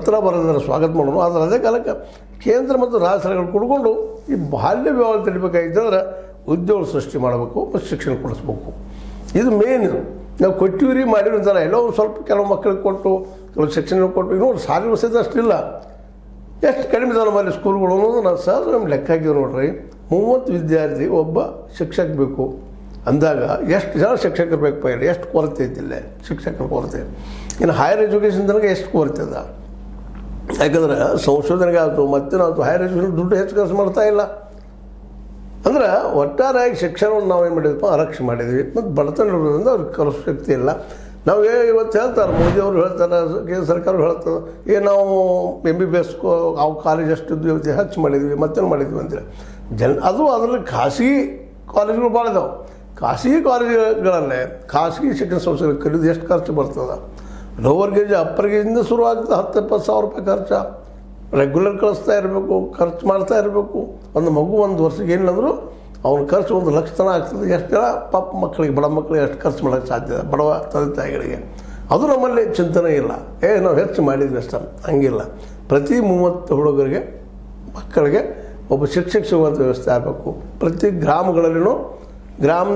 ಪತ್ರ ಬರೋದನ್ನು ಸ್ವಾಗತ ಮಾಡೋಣ. ಆದರೆ ಅದೇ ಕಾಲಕ್ಕೆ ಕೇಂದ್ರ ಮತ್ತು ರಾಜ್ಯ ಸರ್ಕಾರಗಳು ಕೊಡ್ಕೊಂಡು ಈ ಬಾಲ್ಯ ವಿವಾಹ ತಡಿಬೇಕಾಗಿತ್ತಂದ್ರೆ ಉದ್ಯೋಗ ಸೃಷ್ಟಿ ಮಾಡಬೇಕು ಮತ್ತು ಶಿಕ್ಷಣ ಕೊಡಿಸ್ಬೇಕು. ಇದು ಮೇನ್. ನಾವು ಕೊಟ್ಟಿವ್ರಿ ಮಾಡಿರಿ ಅಂತಾರೆ, ಎಲ್ಲೋ ಒಂದು ಸ್ವಲ್ಪ ಕೆಲವು ಮಕ್ಕಳಿಗೆ ಕೊಟ್ಟು ಕೆಲವು ಶಿಕ್ಷಣ ಕೊಟ್ಟು ಇನ್ನೂ ಸಾಲಿ ವಸತಿ ಅಷ್ಟಿಲ್ಲ. ಎಷ್ಟು ಕಡಿಮೆ ಇದಾವೆ ನಮ್ಮಲ್ಲಿ ಸ್ಕೂಲ್ಗಳು ಅನ್ನೋದು ನಾವು ಸರ್ ನಮ್ಮ ಲೆಕ್ಕ ಹಾಕಿದ್ರು ನೋಡ್ರಿ. 30 ವಿದ್ಯಾರ್ಥಿ ಒಬ್ಬ ಶಿಕ್ಷಕ ಬೇಕು ಅಂದಾಗ ಎಷ್ಟು ಜನ ಶಿಕ್ಷಕರು ಬೇಕಪ್ಪ ಹೇಳಿ, ಎಷ್ಟು ಕೊರತೆ ಇದ್ದಿಲ್ಲ ಶಿಕ್ಷಕರ ಕೊರತೆ. ಇನ್ನು ಹೈಯರ್ ಎಜುಕೇಷನ್ ತನಕ ಎಷ್ಟು ಕೊರತೆ ಅದ. ಯಾಕಂದ್ರೆ ಸಂಶೋಧನೆಗೆ ಆಯಿತು ಮತ್ತೇನಾಯ್ತು ಹೈಯರ್ ಎಜುಕೇಷನ್ ದುಡ್ಡು ಹೆಚ್ಚು ಖರ್ಚು ಮಾಡ್ತಾ ಇಲ್ಲ. ಅಂದ್ರೆ ಒಟ್ಟಾರೆಯಾಗಿ ಶಿಕ್ಷಣವನ್ನು ನಾವು ಏನು ಮಾಡಿದ್ವಪ್ಪ ಅರಕ್ಷೆ ಮಾಡಿದ್ವಿ. ಮತ್ತು ಬಡತನ ಇರೋದ್ರಿಂದ ಅವ್ರಿಗೆ ಕಲಿಸೋ ಶಕ್ತಿ ಇಲ್ಲ. ನಾವು ಇವತ್ತು ಹೇಳ್ತಾರೆ, ಮೋದಿಯವರು ಹೇಳ್ತಾರೆ, ಕೇಂದ್ರ ಸರ್ಕಾರ ಹೇಳ್ತಾರೆ, ನಾವು MBBS ಅವು ಕಾಲೇಜ್ ಅಷ್ಟಿದ್ವಿ ಇವತ್ತು ಹೆಚ್ಚು ಮಾಡಿದ್ವಿ ಮತ್ತೇನು ಮಾಡಿದ್ವಿ ಅಂತೇಳಿ ಅದು ಅದರಲ್ಲಿ ಖಾಸಗಿ ಕಾಲೇಜುಗಳು ಭಾಳ ಇದಾವೆ. ಖಾಸಗಿ ಕಾಲೇಜುಗಳಲ್ಲೇ ಖಾಸಗಿ ಶಿಕ್ಷಣ ಸಂಸ್ಥೆಗಳು ಕಲಿಯೋದು ಎಷ್ಟು ಖರ್ಚು ಬರ್ತದೆ. ಲೋವರ್ ಗೇಜ್ ಅಪ್ಪರ್ ಗೇಜಿಂದ ಶುರು ಆಗ್ತದೆ. 10-20 ಸಾವಿರ ರೂಪಾಯಿ ಖರ್ಚು ರೆಗ್ಯುಲರ್ ಕಳಿಸ್ತಾ ಇರಬೇಕು, ಖರ್ಚು ಮಾಡ್ತಾ ಇರಬೇಕು. ಒಂದು ಮಗು 1 ವರ್ಷಕ್ಕೆ ಏನಿಲ್ಲಂದರೂ ಅವ್ನ ಖರ್ಚು 1 ಲಕ್ಷ ತನಕ ಆಗ್ತದೆ. ಎಷ್ಟು ಜನ ಪಾಪ ಮಕ್ಕಳಿಗೆ ಬಡ ಮಕ್ಕಳಿಗೆ ಎಷ್ಟು ಖರ್ಚು ಮಾಡೋಕ್ಕೆ ಸಾಧ್ಯ ಬಡವ ತಂದೆ ತಾಯಿಗಳಿಗೆ. ಅದು ನಮ್ಮಲ್ಲಿ ಚಿಂತನೆ ಇಲ್ಲ. ನಾವು ಹೆಚ್ಚು ಮಾಡಿದ್ವಿ ಅಷ್ಟ, ಹಂಗಿಲ್ಲ. ಪ್ರತಿ 30 ಹುಡುಗರಿಗೆ ಮಕ್ಕಳಿಗೆ ಒಬ್ಬ ಶಿಕ್ಷಕ ಸಿಗುವಂಥ ವ್ಯವಸ್ಥೆ ಆಗಬೇಕು. ಪ್ರತಿ ಗ್ರಾಮಗಳಲ್ಲಿನೂ ಗ್ರಾಮ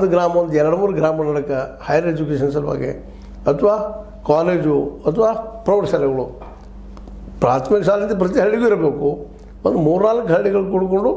ಒಂದು 2-3 ಗ್ರಾಮಗಳ ನಡಕ ಹೈಯರ್ ಎಜುಕೇಷನ್ ಸಲುವಾಗಿ ಅಥವಾ ಕಾಲೇಜು ಅಥವಾ ಪ್ರೌಢಶಾಲೆಗಳು ಪ್ರಾಥಮಿಕ ಶಾಲೆಯಿಂದ ಪ್ರತಿ ಹಳ್ಳಿಗೂ ಇರಬೇಕು. ಒಂದು 3-4 ಹಳ್ಳಿಗಳು ಕೂಡಿಕೊಂಡು